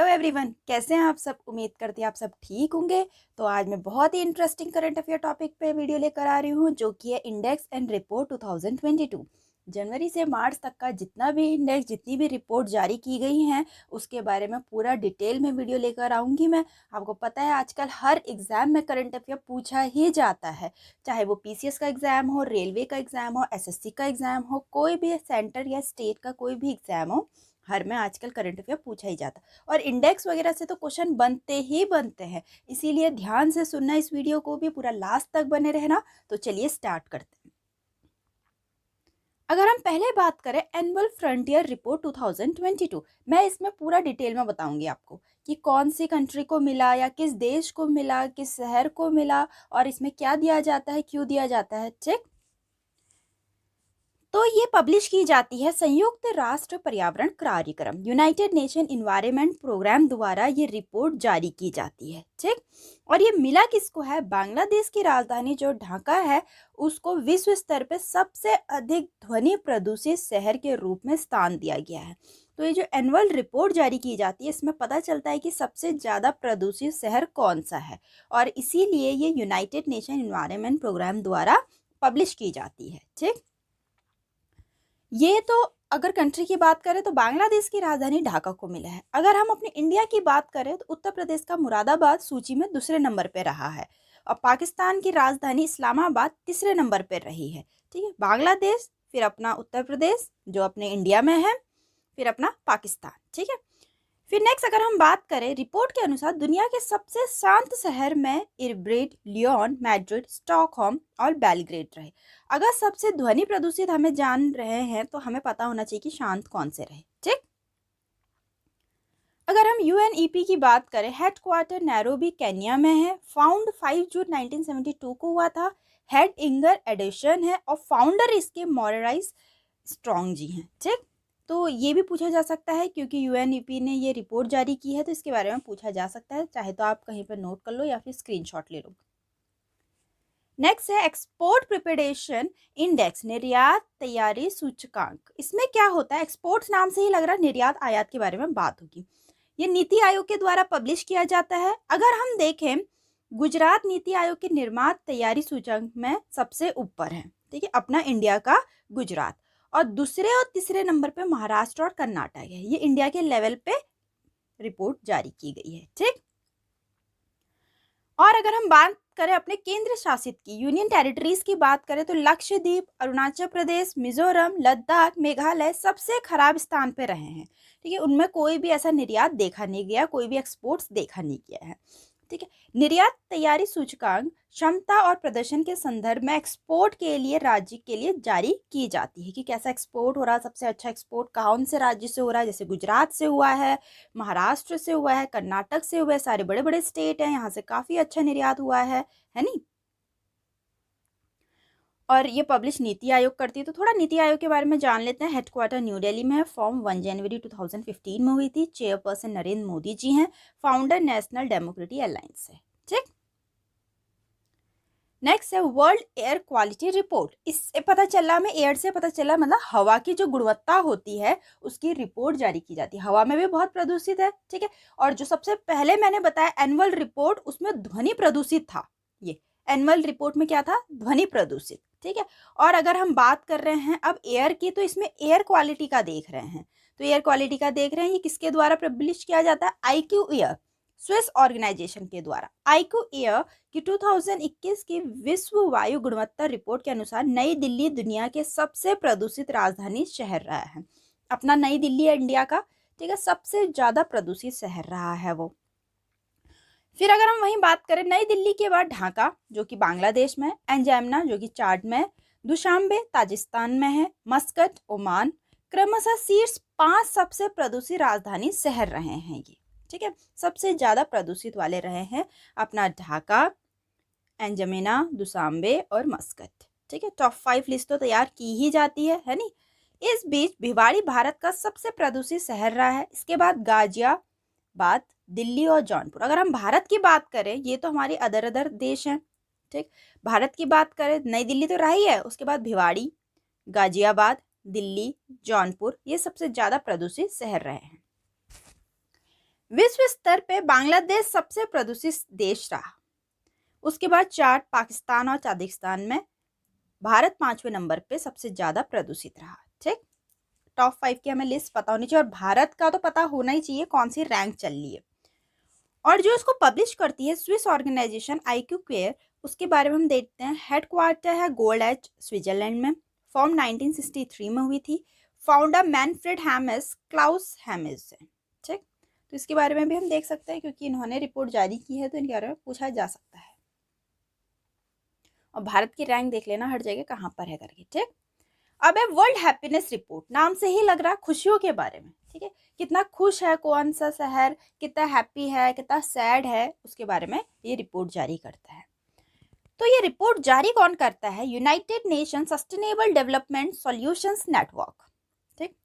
Hello everyone, कैसे हैं आप सब। उम्मीद करती हैं आप सब ठीक होंगे। तो आज मैं बहुत ही इंटरेस्टिंग करंट अफेयर टॉपिक पे वीडियो लेकर आ रही हूँ, जो कि है इंडेक्स एंड रिपोर्ट 2022। जनवरी से मार्च तक का जितना भी इंडेक्स, जितनी भी रिपोर्ट जारी की गई हैं, उसके बारे में पूरा डिटेल में वीडियो लेकर आऊँगी मैं। आपको पता है आजकल हर एग्ज़ाम में करंट अफेयर पूछा ही जाता है, चाहे वो पीसीएस का एग्ज़ाम हो, रेलवे का एग्ज़ाम हो, एसएससी का एग्ज़ाम हो, कोई भी सेंटर या स्टेट का कोई भी एग्ज़ाम हो, हर में आजकल करंट अफेयर पूछा ही जाता है। और इंडेक्स वगैरह से तो क्वेश्चन बनते ही बनते हैं, इसीलिए ध्यान से सुनना इस वीडियो को भी, पूरा लास्ट तक बने रहना। तो चलिए स्टार्ट करते हैं। अगर हम पहले बात करें एनुअल फ्रंटियर रिपोर्ट 2022, मैं इसमें पूरा डिटेल में बताऊंगी आपको कि कौन सी कंट्री को मिला या किस देश को मिला, किस शहर को मिला, और इसमें क्या दिया जाता है, क्यों दिया जाता है। चेक। तो ये पब्लिश की जाती है संयुक्त राष्ट्र पर्यावरण कार्यक्रम, यूनाइटेड नेशन इन्वायरमेंट प्रोग्राम द्वारा ये रिपोर्ट जारी की जाती है। ठीक। और ये मिला किसको है? बांग्लादेश की राजधानी जो ढाका है, उसको विश्व स्तर पे सबसे अधिक ध्वनि प्रदूषित शहर के रूप में स्थान दिया गया है। तो ये जो एनुअल रिपोर्ट जारी की जाती है, इसमें पता चलता है कि सबसे ज़्यादा प्रदूषित शहर कौन सा है, और इसीलिए ये यूनाइटेड नेशन इन्वायरमेंट प्रोग्राम द्वारा पब्लिश की जाती है। ठीक। ये तो अगर कंट्री की बात करें तो बांग्लादेश की राजधानी ढाका को मिला है। अगर हम अपने इंडिया की बात करें तो उत्तर प्रदेश का मुरादाबाद सूची में दूसरे नंबर पे रहा है, और पाकिस्तान की राजधानी इस्लामाबाद तीसरे नंबर पर रही है। ठीक है, बांग्लादेश, फिर अपना उत्तर प्रदेश जो अपने इंडिया में है, फिर अपना पाकिस्तान। ठीक है। फिर नेक्स्ट अगर हम बात करें, रिपोर्ट के अनुसार दुनिया के सबसे शांत शहर में इरबिद, लियोन, मैड्रिड, स्टॉकहोम और बेलग्रेड रहे। अगर सबसे ध्वनि प्रदूषित हमें जान रहे हैं तो हमें पता होना चाहिए कि शांत कौन से रहे। ठीक। अगर हम यूएनईपी की बात करें, हेडक्वार्टर नैरोबी केन्या में है, फाउंड 5 जून 1972 को हुआ था, हेड इंगर एडिशन है, और फाउंडर इसके मॉरिस स्ट्रॉन्ग जी हैं। ठीक। तो ये भी पूछा जा सकता है क्योंकि यूएनईपी ने ये रिपोर्ट जारी की है, तो इसके बारे में पूछा जा सकता है। चाहे तो आप कहीं पर नोट कर लो या फिर स्क्रीनशॉट ले लो। नेक्स्ट है एक्सपोर्ट प्रिपरेशन इंडेक्स, निर्यात तैयारी सूचकांक। इसमें क्या होता है? एक्सपोर्ट्स नाम से ही लग रहा है निर्यात आयात के बारे में बात होगी। ये नीति आयोग के द्वारा पब्लिश किया जाता है। अगर हम देखें, गुजरात नीति आयोग के निर्यात तैयारी सूचकांक में सबसे ऊपर है। ठीक है, अपना इंडिया का गुजरात, और दूसरे और तीसरे नंबर पे महाराष्ट्र और कर्नाटक है। ये इंडिया के लेवल पे रिपोर्ट जारी की गई है। ठीक। और अगर हम बात करें अपने केंद्र शासित की, यूनियन टेरिटरीज की बात करें, तो लक्षद्वीप, अरुणाचल प्रदेश, मिजोरम, लद्दाख, मेघालय सबसे खराब स्थान पे रहे हैं। ठीक है, उनमें कोई भी ऐसा निर्यात देखा नहीं गया, कोई भी एक्सपोर्ट्स देखा नहीं गया है। ठीक है। निर्यात तैयारी सूचकांक क्षमता और प्रदर्शन के संदर्भ में एक्सपोर्ट के लिए राज्य के लिए जारी की जाती है कि कैसा एक्सपोर्ट हो रहा है, सबसे अच्छा एक्सपोर्ट कौन से राज्य से हो रहा है। जैसे गुजरात से हुआ है, महाराष्ट्र से हुआ है, कर्नाटक से हुआ है, सारे बड़े बड़े स्टेट हैं, यहाँ से काफ़ी अच्छा निर्यात हुआ है नहीं। और ये पब्लिश नीति आयोग करती है। तो थोड़ा नीति आयोग के बारे में जान लेते हैं। हेडक्वार्टर न्यू दिल्ली में है, फॉर्म 1 जनवरी 2015 में हुई थी, चेयरपर्सन नरेंद्र मोदी जी हैं, फाउंडर नेशनल डेमोक्रेटिक अलायंस है। ठीक। नेक्स्ट है वर्ल्ड एयर क्वालिटी रिपोर्ट। इससे पता चला, हमें एयर से पता चला, मतलब हवा की जो गुणवत्ता होती है उसकी रिपोर्ट जारी की जाती है। हवा में भी बहुत प्रदूषित है। ठीक है। और जो सबसे पहले मैंने बताया एनुअल रिपोर्ट, उसमें ध्वनि प्रदूषित था। ये एनुअल रिपोर्ट में क्या था? ध्वनि प्रदूषित। ठीक है। और अगर हम बात कर रहे हैं अब एयर की, तो इसमें एयर क्वालिटी का देख रहे हैं। तो एयर क्वालिटी का देख रहे हैं, ये किसके द्वारा पब्लिश किया जाता है? आईक्यू एयर, स्विस ऑर्गेनाइजेशन के द्वारा। आईक्यू एयर कि 2021 की विश्व वायु गुणवत्ता रिपोर्ट के अनुसार नई दिल्ली दुनिया के सबसे प्रदूषित राजधानी शहर रहा है। अपना नई दिल्ली है इंडिया का, ठीक है, सबसे ज्यादा प्रदूषित शहर रहा है वो। फिर अगर हम वहीं बात करें, नई दिल्ली के बाद ढाका जो कि बांग्लादेश में, एंजामना जो कि चाड में, दुशांबे ताजिस्तान में है, मस्कट ओमान, क्रमशः शीर्ष 5 सबसे प्रदूषित राजधानी शहर रहे हैं ये। ठीक है, सबसे ज्यादा प्रदूषित वाले रहे हैं अपना ढाका, एंजमेना, दुशांबे और मस्कट। ठीक है, टॉप 5 लिस्ट तो तैयार की ही जाती है नहीं। इस बीच भिवाड़ी भारत का सबसे प्रदूषित शहर रहा है। इसके बाद गाजियाबाद, दिल्ली और जौनपुर। अगर हम भारत की बात करें, ये तो हमारे अदर देश हैं। ठीक, भारत की बात करें, नई दिल्ली तो रही है, उसके बाद भिवाड़ी, गाजियाबाद, दिल्ली, जौनपुर, ये सबसे ज्यादा प्रदूषित शहर रहे हैं। विश्व स्तर पे बांग्लादेश सबसे प्रदूषित देश रहा। उसके बाद चार्ट पाकिस्तान और ताजिकिस्तान में भारत 5वें नंबर पे सबसे ज्यादा प्रदूषित रहा। ठीक, टॉप 5 की हमें लिस्ट पता होनी चाहिए, और भारत का तो पता होना ही चाहिए कौन सी रैंक चल रही है। और जो इसको पब्लिश करती है स्विस ऑर्गेनाइजेशन IQ केयर, उसके बारे में हम देखते हैं। हेडक्वार्टर है गोल्ड स्विट्जरलैंड में, फॉर्म 1963 में हुई थी। Founder Manfred Hamis Klaus Hamis है। ठीक, तो इसके बारे में भी हम देख सकते हैं, क्योंकि इन्होंने रिपोर्ट जारी की है तो इनके बारे में पूछा जा सकता है। और भारत की रैंक देख लेना हर जगह कहाँ पर है करके। ठीक, अब है वर्ल्ड हैप्पीनेस रिपोर्ट, नाम से ही लग रहा है खुशियों के बारे में। ठीक है, कितना खुश है कौन सा शहर, कितना हैप्पी है, कितना सैड है, उसके बारे में ये रिपोर्ट जारी करता है। तो ये रिपोर्ट जारी कौन करता है? United nation sustainable development solutions network. ठीक,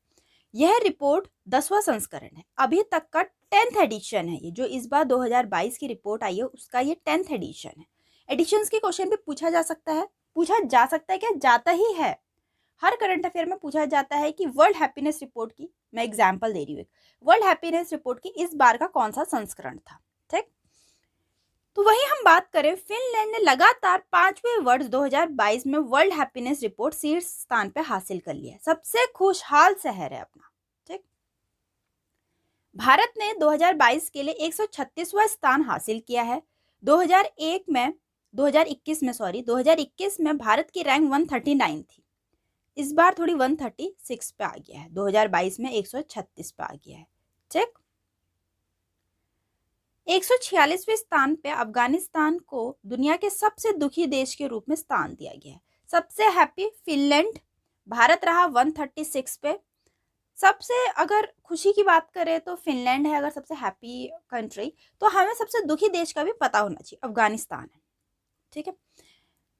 यह रिपोर्ट 10वां संस्करण है, अभी तक का 10th एडिशन है ये। जो इस बार 2022 की रिपोर्ट आई है उसका ये 10th एडिशन है। एडिशंस के क्वेश्चन भी पूछा जा सकता है, क्या जाता ही है। हर करंट अफेयर में पूछा जाता है कि वर्ल्ड हैप्पीनेस रिपोर्ट की, मैं एग्जांपल दे रही हूँ, वर्ल्ड हैप्पीनेस रिपोर्ट की इस बार का कौन सा संस्करण था। ठीक, तो वही हम बात करें, फिनलैंड ने लगातार 5वें वर्ष 2022 में वर्ल्ड हैप्पीनेस रिपोर्ट शीर्ष स्थान पे हासिल कर लिया है, सबसे खुशहाल शहर है अपना। ठीक, भारत ने 2022 के लिए 136वां स्थान हासिल किया है। 2021 में भारत की रैंक 139 थी, इस बार थोड़ी 136 पे आ गया है, 2022 में 136 पे आ गया है। ठीक, 146वें स्थान पे अफगानिस्तान को दुनिया के सबसे दुखी देश के रूप में स्थान दिया गया है। सबसे हैप्पी फिनलैंड, भारत रहा 136 पे। सबसे अगर खुशी की बात करें तो फिनलैंड है अगर सबसे हैप्पी कंट्री, तो हमें सबसे दुखी देश का भी पता होना चाहिए, अफगानिस्तान है। ठीक है,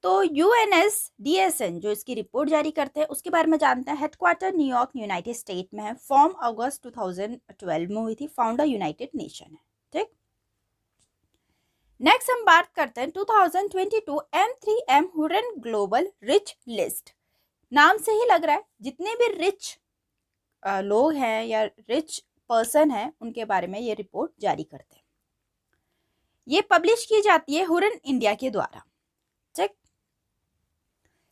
तो UNSDSN जो इसकी रिपोर्ट जारी करते हैं उसके बारे में जानते हैं। हेडक्वार्टर न्यूयॉर्क यूनाइटेड स्टेट में है, फॉर्म अगस्त 2012 में हुई थी, फाउंडर यूनाइटेड नेशन है। ठीक, नेक्स्ट हम बात करते हैं 2022 M3M Huron global rich list. नाम से ही लग रहा है जितने भी रिच लोग हैं या रिच पर्सन हैं उनके बारे में ये रिपोर्ट जारी करते हैं। ये पब्लिश की जाती है हुरन इंडिया के द्वारा। ठीक,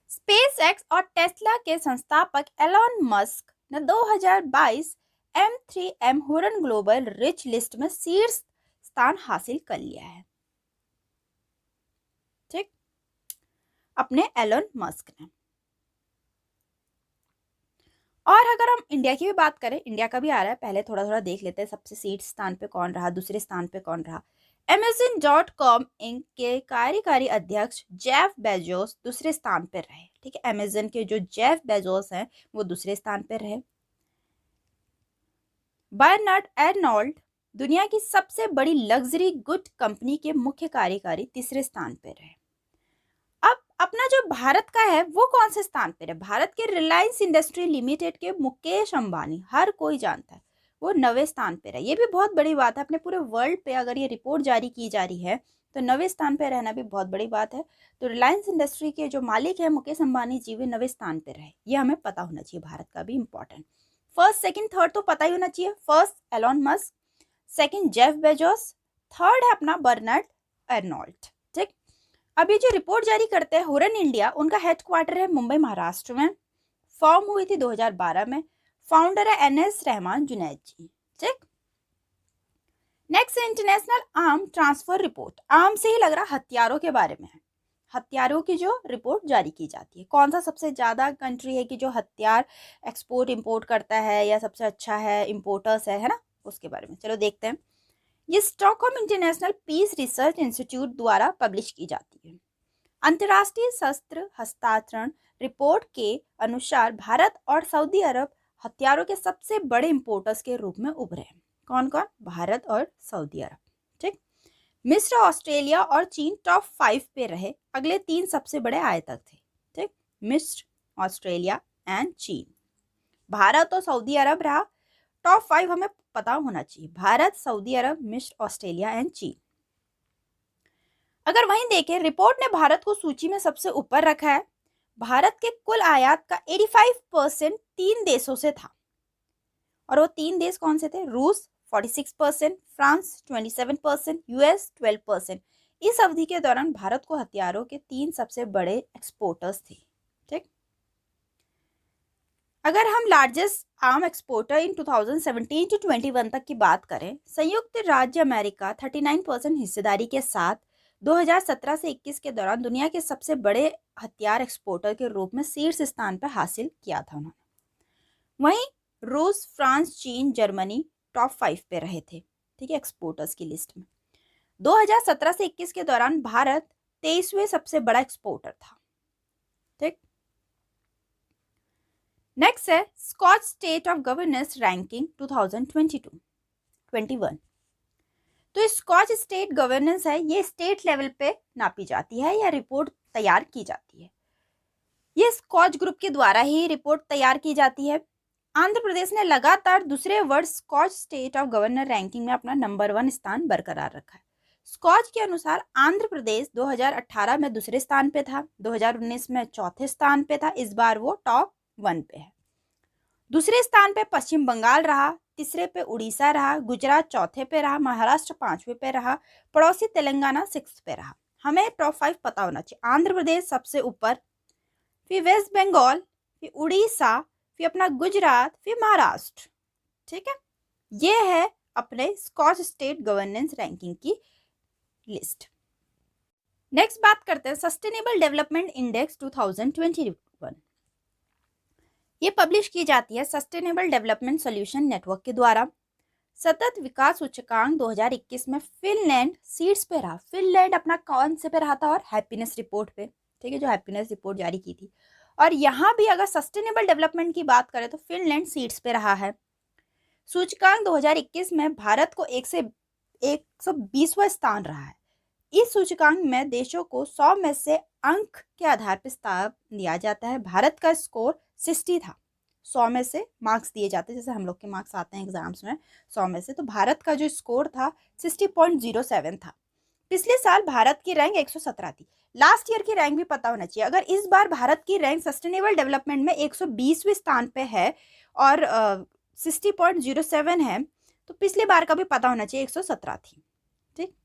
स्पेसएक्स और टेस्ला के संस्थापक एलन मस्क ने 2022 M3M Huron global rich list में शीर्ष स्थान हासिल कर लिया है। ठीक, अपने एलन मस्क ने। और अगर हम इंडिया की भी बात करें, इंडिया का भी आ रहा है, पहले थोड़ा थोड़ा देख लेते हैं सबसे शीर्ष स्थान पे कौन रहा, दूसरे स्थान पे कौन रहा। Amazon.com इंक के कार्यकारी अध्यक्ष जेफ बेजोस दूसरे स्थान पर रहे। ठीक है, अमेजन के जो जेफ बेजोस हैं वो दूसरे स्थान पर रहे। बर्नार्ड अर्नोल्ड दुनिया की सबसे बड़ी लग्जरी गुड कंपनी के मुख्य कार्यकारी तीसरे स्थान पर रहे। अब अपना जो भारत का है वो कौन से स्थान पर है? भारत के रिलायंस इंडस्ट्री लिमिटेड के मुकेश अंबानी, हर कोई जानता है, वो 9वें स्थान पर है। ये भी बहुत बड़ी बात है, अपने पूरे वर्ल्ड पे अगर ये रिपोर्ट जारी की जा रही है तो 9वें स्थान पर रहना भी बहुत बड़ी बात है। तो रिलायंस इंडस्ट्री के जो मालिक है मुकेश अंबानी जी, वे 9वें स्थान पर रहे। ये हमें पता होना चाहिए, भारत का भी इंपॉर्टेंट। फर्स्ट सेकंड थर्ड तो पता ही होना चाहिए। First Elon Musk, second Jeff Bezos, third है अपना बर्नार्ड अर्नोल्ड। ठीक, अभी जो रिपोर्ट जारी करते हैं हुरन इंडिया, उनका हेडक्वार्टर है मुंबई महाराष्ट्र में, फॉर्म हुई थी 2012 में, फाउंडर है NS रहमान जुनैद जी। ठीक, next international arm transfer report, arm से ही लग रहा हथियारों के बारे में है। हथियारों की जो रिपोर्ट जारी की जाती है, कौन सा सबसे ज्यादा कंट्री है कि जो हथियार एक्सपोर्ट इंपोर्ट करता है या सबसे अच्छा है इंपोर्टर्स है ना, उसके बारे में चलो देखते हैं। ये Stockholm International Peace Research Institute द्वारा पब्लिश की जाती है। अंतर्राष्ट्रीय शस्त्र हस्तांतरण रिपोर्ट के अनुसार भारत और सऊदी अरब हथियारों के सबसे बड़े इंपोर्टर्स के रूप में उभरे हैं। कौन कौन? भारत और सऊदी अरब। ठीक, मिस्र, ऑस्ट्रेलिया और चीन टॉप 5 पे रहे। अगले 3 सबसे बड़े आयातक थे। ठीक, मिस्र, ऑस्ट्रेलिया एंड चीन। भारत और सऊदी अरब रहा टॉप 5, हमें पता होना चाहिए, भारत, सऊदी अरब, मिस्र, ऑस्ट्रेलिया एंड चीन। अगर वहीं देखें, रिपोर्ट ने भारत को सूची में सबसे ऊपर रखा है। भारत के कुल आयात का 85% 3 देशों से था, और वो 3 देश कौन से थे? रूस, 46%, फ्रांस 27%, यूएस 12%। इस अवधि के दौरान भारत को हथियारों के 3 सबसे बड़े एक्सपोर्टर्स थे। ठीक, अगर हम largest arm exporter in 2017 to 21 तक की बात करें, संयुक्त राज्य अमेरिका 39% हिस्सेदारी के साथ 2017 से 21 के दौरान दुनिया के सबसे बड़े हथियार एक्सपोर्टर के रूप में शीर्ष स्थान पर हासिल किया था उन्होंने। वहीं रूस, फ्रांस, चीन, जर्मनी टॉप 5 पे रहे थे। ठीक है, एक्सपोर्टर्स की लिस्ट में 2017 से 21 के दौरान भारत 23वें सबसे बड़ा एक्सपोर्टर था। ठीक, नेक्स्ट है Skoch state of governance ranking 2022-21। तो स्कॉच स्टेट गवर्नेंस है, ये स्टेट लेवल पे नापी जाती है या रिपोर्ट तैयार की जाती है। ये स्कॉच ग्रुप के द्वारा ही रिपोर्ट तैयार की जाती है। आंध्र प्रदेश ने लगातार दूसरे वर्ष Skoch state of governor ranking में अपना नंबर 1 स्थान बरकरार रखा है। स्कॉच के अनुसार आंध्र प्रदेश 2018 में दूसरे स्थान पे था, 2019 में चौथे स्थान पे था, इस बार वो टॉप 1 पे है। दूसरे स्थान पे पश्चिम बंगाल रहा, तीसरे पे उड़ीसा रहा, गुजरात चौथे पे रहा, महाराष्ट्र 5वें पे रहा, पड़ोसी तेलंगाना 6th पे रहा। हमें टॉप 5 पता होना चाहिए। आंध्र प्रदेश सबसे ऊपर, फिर वेस्ट बंगाल, फिर उड़ीसा, फिर अपना गुजरात, फिर महाराष्ट्र। ठीक है, ये है अपने स्कॉच स्टेट गवर्नेंस रैंकिंग की लिस्ट। नेक्स्ट बात करते हैं सस्टेनेबल डेवलपमेंट इंडेक्स 2021। ये पब्लिश की जाती है सस्टेनेबल डेवलपमेंट सॉल्यूशन नेटवर्क के द्वारा। सतत विकास सूचकांक 2021 में फिनलैंड सीट्स पे रहा। फिनलैंड अपना कौन से पे रहा था? और हैप्पीनेस रिपोर्ट पे। ठीक है, जो हैप्पीनेस रिपोर्ट जारी की थी। और यहाँ भी अगर सस्टेनेबल डेवलपमेंट की बात करें तो फिनलैंड सीट्स पे रहा है। सूचकांक 2021 में भारत को 1 से 120वां स्थान रहा है। इस सूचकांक में देशों को 100 में से अंक के आधार पर स्तर दिया जाता है। भारत का स्कोर 60 था। 100 में से मार्क्स दिए जाते हैं, जैसे हम लोग के मार्क्स आते हैं एग्जाम्स में 100 में से, तो भारत का जो स्कोर था 60.07 था। पिछले साल भारत की रैंक 117 थी। लास्ट ईयर की रैंक भी पता होना चाहिए। अगर इस बार भारत की रैंक सस्टेनेबल डेवलपमेंट में 120वें स्थान पे है और 60.07 है, तो पिछली बार का भी पता होना चाहिए 117 थी। ठीक,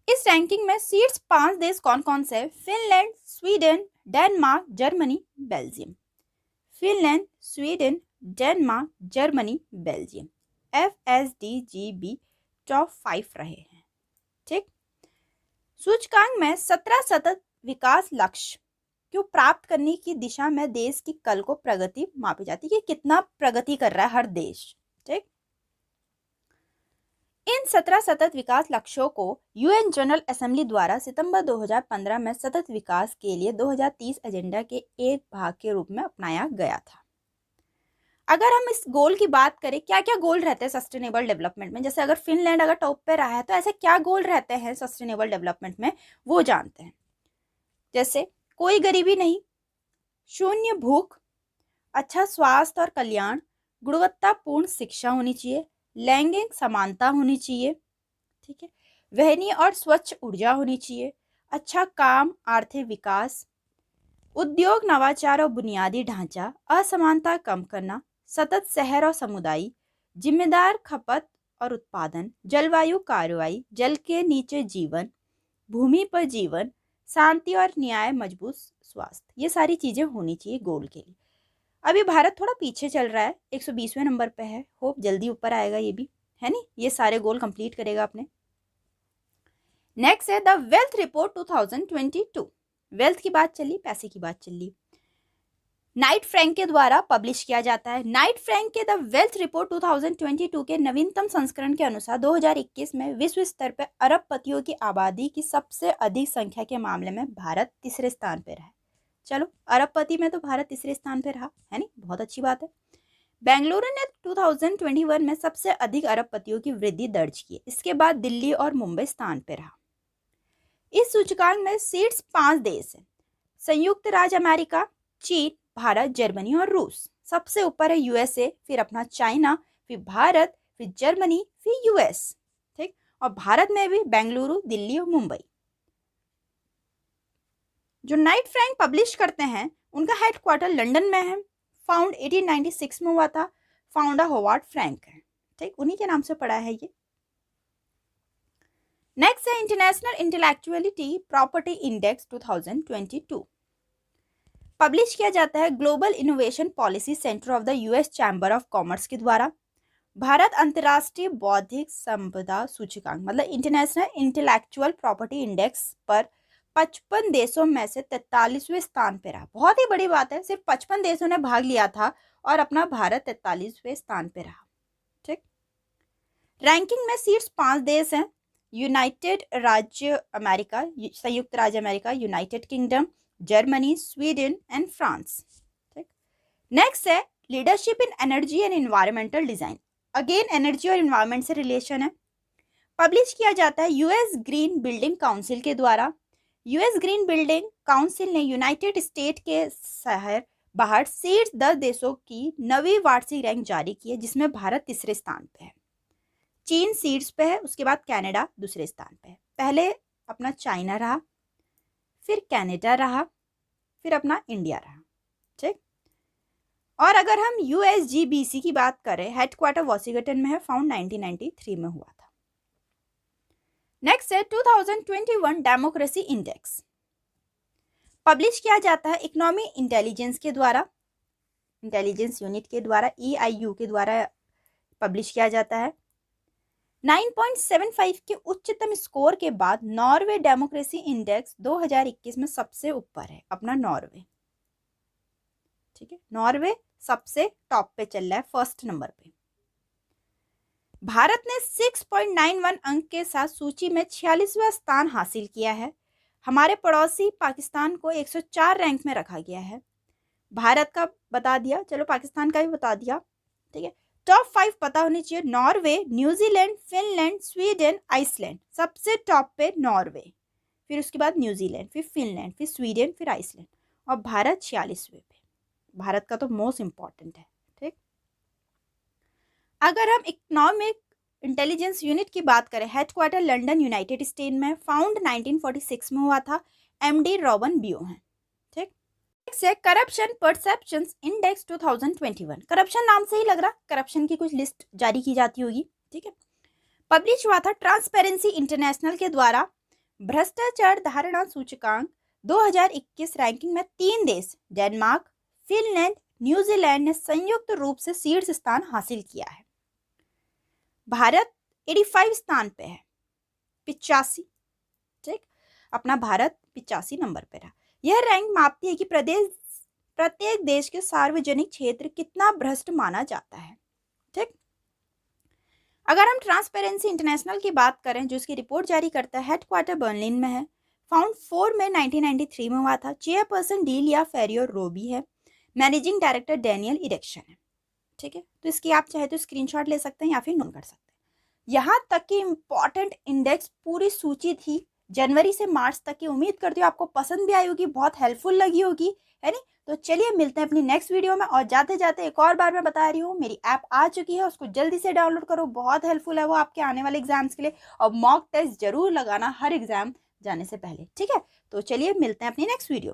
इस रैंकिंग में सीट्स 5 देश कौन कौन से? Finland, Sweden, Denmark, Germany, Belgium. Finland, Sweden, Denmark, Germany, Belgium FSDGB top 5 रहे हैं। ठीक, सूचकांक में 17 सतत विकास लक्ष्य को प्राप्त करने की दिशा में देश की कल को प्रगति मापी जाती है कि कितना प्रगति कर रहा है हर देश। ठीक, इन 17 सतत विकास लक्ष्यों को यूएन जनरल असेंबली द्वारा सितंबर 2015 में सतत विकास के लिए 2030 एजेंडा के एक भाग के रूप में अपनाया गया था। अगर हम इस गोल की बात करें, क्या क्या गोल रहते हैं सस्टेनेबल डेवलपमेंट में, जैसे अगर फिनलैंड अगर टॉप पे रहा है तो ऐसे क्या गोल रहते हैं सस्टेनेबल डेवलपमेंट में, वो जानते हैं। जैसे कोई गरीबी नहीं, शून्य भूख, अच्छा स्वास्थ्य और कल्याण, गुणवत्तापूर्ण शिक्षा होनी चाहिए, लैंगिक समानता होनी चाहिए। ठीक है, वहनीय और स्वच्छ ऊर्जा होनी चाहिए, अच्छा काम, आर्थिक विकास, उद्योग, नवाचार और बुनियादी ढांचा, असमानता कम करना, सतत शहर और समुदाय, जिम्मेदार खपत और उत्पादन, जलवायु कार्रवाई, जल के नीचे जीवन, भूमि पर जीवन, शांति और न्याय, मजबूत स्वास्थ्य, ये सारी चीजें होनी चाहिए गोल के लिए। अभी भारत थोड़ा पीछे चल रहा है, 120वें नंबर पे है। होप जल्दी ऊपर आएगा ये भी, है नी, ये सारे गोल कंप्लीट करेगा अपने। नेक्स्ट है द वेल्थ रिपोर्ट 2022। वेल्थ की बात चली, पैसे की बात चली, नाइट फ्रैंक के द्वारा पब्लिश किया जाता है। नाइट फ्रैंक के द वेल्थ रिपोर्ट 2022 के नवीनतम संस्करण के अनुसार 2021 में विश्व स्तर पर अरबपतियों की आबादी की सबसे अधिक संख्या के मामले में भारत तीसरे स्थान पर रहा। चलो, अरबपति में तो भारत तीसरे स्थान पे रहा, है नी, बहुत अच्छी बात है। बेंगलुरु ने 2021 में सबसे अधिक अरबपतियों की वृद्धि दर्ज की। इसके बाद दिल्ली और मुंबई स्थान पे रहा। इस सूचकांक में सीट्स 5 देश है, संयुक्त राज्य अमेरिका, चीन, भारत, जर्मनी और रूस। सबसे ऊपर है यूएसए, फिर अपना चाइना, फिर भारत, फिर जर्मनी, फिर यूएस। ठीक, और भारत में भी बेंगलुरु, दिल्ली और मुंबई। जो नाइट फ्रैंक पब्लिश करते हैं उनका हेडक्वार्टर लंदन में है। फाउंड 1896 में हुआ था। फाउंडर होवार्ड फ्रैंक है। ठीक, उन्हीं के नाम से पड़ा है ये। नेक्स्ट है international intellectuality property index 2022। Publish किया जाता है global innovation policy centre of the US chamber of commerce के द्वारा। भारत अंतर्राष्ट्रीय बौद्धिक संपदा सूचकांक मतलब इंटरनेशनल इंटेलेक्चुअल प्रॉपर्टी इंडेक्स पर 55 देशों में से 43वें स्थान पर रहा। बहुत ही बड़ी बात है, सिर्फ 55 देशों ने भाग लिया था और अपना भारत 43वें स्थान पर रहा। ठीक, रैंकिंग में शीर्ष 5 देश हैं, यूनाइटेड राज्य अमेरिका, संयुक्त राज्य America, United kingdom, Germany, Sweden and France. ठीक, नेक्स्ट है leadership in energy and environmental design. Again energy और एनवायरमेंट से रिलेशन है। पब्लिश किया जाता है यूएस ग्रीन बिल्डिंग काउंसिल के द्वारा। यूएस ग्रीन बिल्डिंग काउंसिल ने यूनाइटेड स्टेट के शहर बाहर शीर्ष 10 देशों की नवी वार्षिक रैंक जारी की है, जिसमें भारत तीसरे स्थान पे है, चीन शीर्ष पे है, उसके बाद कनाडा दूसरे स्थान पे है। पहले अपना चाइना रहा, फिर कनाडा रहा, फिर अपना इंडिया रहा। ठीक, और अगर हम यूएसजीबीसी की बात करें, हेडक्वार्टर वॉशिंगटन में है, फाउंड 1993 में हुआ था। नेक्स्ट है 2021 डेमोक्रेसी इंडेक्स। पब्लिश किया जाता है इकोनॉमी इंटेलिजेंस के द्वारा, इंटेलिजेंस यूनिट के द्वारा, EIU के द्वारा पब्लिश किया जाता है। 9.75 के उच्चतम स्कोर के बाद नॉर्वे डेमोक्रेसी इंडेक्स 2021 में सबसे ऊपर है, अपना नॉर्वे। ठीक है, नॉर्वे सबसे टॉप पे चल रहा है, फर्स्ट नंबर पे। भारत ने 6.91 अंक के साथ सूची में 46वां स्थान हासिल किया है। हमारे पड़ोसी पाकिस्तान को 104 रैंक में रखा गया है। भारत का बता दिया, चलो पाकिस्तान का भी बता दिया। ठीक है, टॉप 5 पता होनी चाहिए, Norway, New Zealand, Finland, Sweden, Iceland. सबसे टॉप पे नॉर्वे, फिर उसके बाद न्यूजीलैंड, फिर फिनलैंड, फिर स्वीडन, फिर आइसलैंड, और भारत 46वें पे। भारत का तो मोस्ट इंपॉर्टेंट है। ठीक, अगर हम इकोनॉमिक इंटेलिजेंस यूनिट की बात करें, हेडक्वार्टर लंदन यूनाइटेड स्टेट में, फाउंड 1946 में हुआ था, MD रॉबन बियो हैं। ठीक, नेक्स्ट है करप्शन परसेप्शन इंडेक्स 2021। करप्शन नाम से ही लग रहा, करप्शन की कुछ लिस्ट जारी की जाती होगी। ठीक है, पब्लिश हुआ था ट्रांसपेरेंसी इंटरनेशनल के द्वारा। भ्रष्टाचार धारणा सूचकांक 2021 रैंकिंग में 3 देश डेनमार्क, फिनलैंड, न्यूजीलैंड ने संयुक्त रूप से शीर्ष स्थान हासिल किया है। भारत 85 स्थान पे है, 85। ठीक, अपना भारत 85 नंबर पे रहा। यह रैंक मापती है कि प्रत्येक देश के सार्वजनिक क्षेत्र कितना भ्रष्ट माना जाता है। ठीक, अगर हम ट्रांसपेरेंसी इंटरनेशनल की बात करें, जो इसकी रिपोर्ट जारी करता है, हेडक्वार्टर बर्लिन में है, फाउंड 4 में 1993 में हुआ था। चेयरपर्सन डीलिया फेरियो रोबी है, मैनेजिंग डायरेक्टर डैनियल इरेक्शन है। ठीक है, तो इसकी आप चाहे तो स्क्रीनशॉट ले सकते हैं या फिर नोट कर सकते हैं। यहाँ तक की इंपॉर्टेंट इंडेक्स पूरी सूची थी, जनवरी से मार्च तक की। उम्मीद करती हूँ आपको पसंद भी आई होगी, बहुत हेल्पफुल लगी होगी, है नहीं? तो चलिए मिलते हैं अपनी नेक्स्ट वीडियो में। और जाते जाते एक और बार मैं बता रही हूँ, मेरी ऐप आ चुकी है, उसको जल्दी से डाउनलोड करो, बहुत हेल्पफुल है वो आपके आने वाले एग्जाम्स के लिए। और मॉक टेस्ट जरूर लगाना हर एग्जाम जाने से पहले। ठीक है, तो चलिए मिलते हैं अपनी नेक्स्ट वीडियो।